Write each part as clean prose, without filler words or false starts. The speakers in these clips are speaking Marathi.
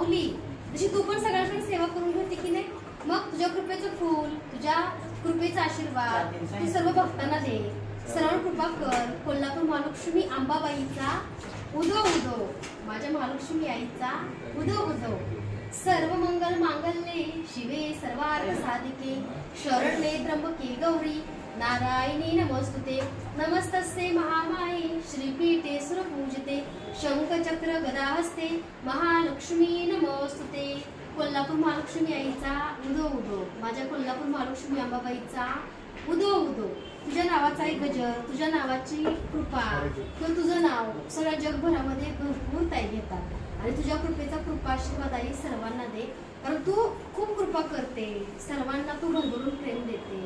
पावली तशी तू पण सगळ्यांकडे सेवा करून घेते की नाही? मग तुझ्या कृपेचं फूल, तुझ्या कृपेचा आशीर्वाद तू सर्व भक्तांना दे. सर्वांवर कृपा कर. कोल्हापूर महालक्ष्मी अंबाबाईचा उदो उदो, माझ्या महालक्ष्मी आईचा उदो उदो. सर्व मंगल मांगल्ये शिवे सर्वार्थ साधिके शरण्ये त्र्यंबके गौरी नारायणी नमोस्तुते. नमस्तस्ये महामाये श्रीपीठे सुरपूजिते शंखचक्र गदाहस्ते महालक्ष्मी नमोस्तुते. कोल्हापूर महालक्ष्मी आईचा उदो उदो, माझ्या कोल्हापूर महालक्ष्मी अंबाबाईचा उदो उदो. तुझ्या नावाचा एक गजर, तुझ्या नावाची कृपा किंवा तुझं नाव सगळ्या जगभरामध्ये भरपूर ताई घेतात आणि तुझ्या कृपेचा कृपा आशीर्वाद आई सर्वांना दे. कारण तू खूप कृपा करते, सर्वांना तू भरभरून प्रेम देते,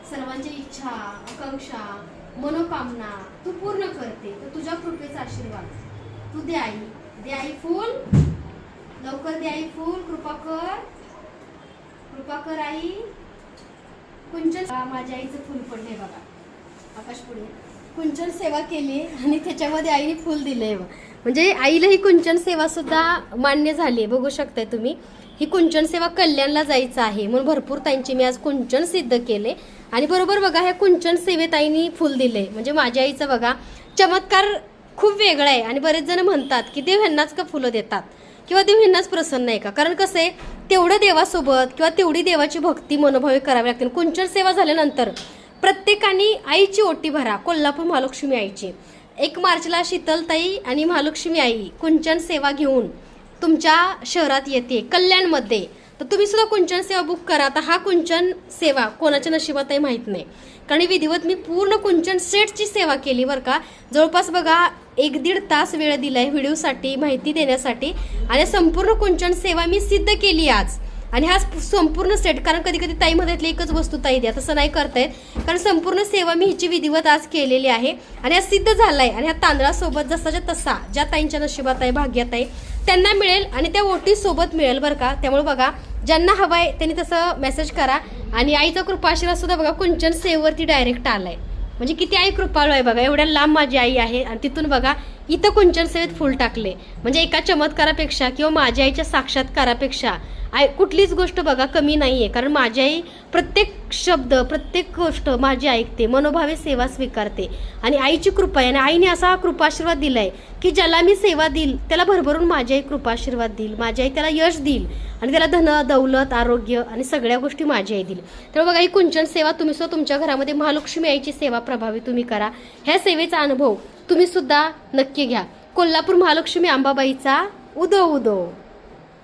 सर्वांच्या इच्छा आकांक्षा मनोकामना तू पूर्ण करते. तर तुझ्या कृपेचा आशीर्वाद तू दे आई. दे आई फूल, लवकर दे आई फूल. कृपा कर, कृपा कर आई. कुंचन माझ्या आईचं फुल पडले बघा आकाश पुढे. कुंचन सेवा केली आणि त्याच्यामध्ये आईने फुल दिले. म्हणजे आईला ही कुंचन सेवा सुद्धा मान्य झाली. बघू शकताय तुम्ही, ही कुंचन सेवा कल्याणला जायचं आहे म्हणून भरपूर ताईंची मी आज कुंचन सिद्ध केले. आणि बरोबर बघा ह्या कुंचन सेवेत आईने फुल दिले. म्हणजे माझ्या आईचं बघा चमत्कार खूप वेगळा आहे. आणि बरेच जण म्हणतात की देव ह्यांनाच का फुलं देतात किंवा देव ह्यांनाच प्रसन्न आहे का? कारण कसं आहे, तेवढं देवासोबत किंवा तेवढी देवाची भक्ती मनोभावे करावी लागते. कुंचन सेवा झाल्यानंतर प्रत्येकाने आईची ओटी भरा. कोल्हापूर महालक्ष्मी आईची 1 मार्चला शीतलताई आणि महालक्ष्मी आई कुंचन सेवा घेऊन तुमच्या शहरात येते कल्याणमध्ये. तर तुम्ही सुद्धा कुंचन सेवा बुक करा. आता हा कुंचन सेवा कोणाच्या नशिबात आहे माहीत नाही, कारण विधिवत मी पूर्ण कुंचन सेटची सेवा केली बरं का. जवळपास बघा 1-1.5 तास वेळ दिलाय व्हिडिओसाठी, माहिती देण्यासाठी. आणि संपूर्ण कुंचन सेवा मी सिद्ध केली आज. आणि हा संपूर्ण सेट, कारण कधी कधी ताईमध्येतली एकच वस्तू ताई द्या तसं नाही करतायत, कारण संपूर्ण सेवा मी हिची विधिवत आज केलेली आहे आणि हा सिद्ध झालाय. आणि ह्या तांदळासोबत जसाच्या तसा ज्या ताईंच्या नशिबात आहे भाग्यात आहे त्यांना मिळेल आणि त्या ओटी सोबत मिळेल बरं का. त्यामुळे बघा ज्यांना हवाय त्यांनी तसं मेसेज करा. आणि आईचा कृपाशीर्वाद सुद्धा बघा कुंचन सेवेवरती डायरेक्ट आलाय. म्हणजे किती आई कृपाळू आहे बघा. एवढ्या लांब माझी आई आहे आणि तिथून बघा इथं कुंचन सेवेत फुल टाकले. म्हणजे एका चमत्कारापेक्षा किंवा माझ्या आईच्या साक्षात्कारापेक्षा कुठलीच गोष्ट बघा कमी नाही आहे. कारण माझी आई प्रत्येक शब्द प्रत्येक गोष्ट माझी ऐकते, मनोभावे सेवा स्वीकारते आणि आईची कृपा आहे. आणि आईने असा कृपाशीर्वाद दिलाय की ज्याला मी सेवा देईल त्याला भरभरून माझी आई कृपाशीर्वाद देईल, माझी आई त्याला यश देईल आणि त्याला धन दौलत आरोग्य आणि सगळ्या गोष्टी माझी आई देईल. तर बघा ही कुंचन सेवा तुम्ही सुद्धा तुमच्या घरामध्ये महालक्ष्मी आईची सेवा प्रभावी तुम्ही करा. ह्या सेवेचा अनुभव तुम्ही सुद्धा नक्की घ्या. कोल्हापूर महालक्ष्मी अंबाबाईचा उदो उदो.